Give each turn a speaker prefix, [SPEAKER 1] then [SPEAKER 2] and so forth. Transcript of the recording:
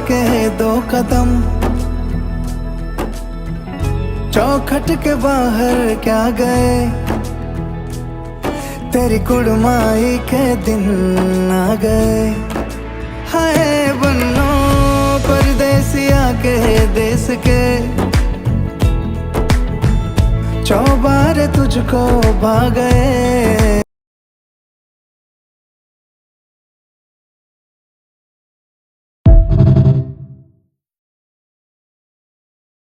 [SPEAKER 1] के 2 कदम, चौखट के बाहर क्या गए, तेरी कुड़माई के दिन आ गए। हाय बन्नो परदेसिया के देश के, चौबारे तुझको भा गए।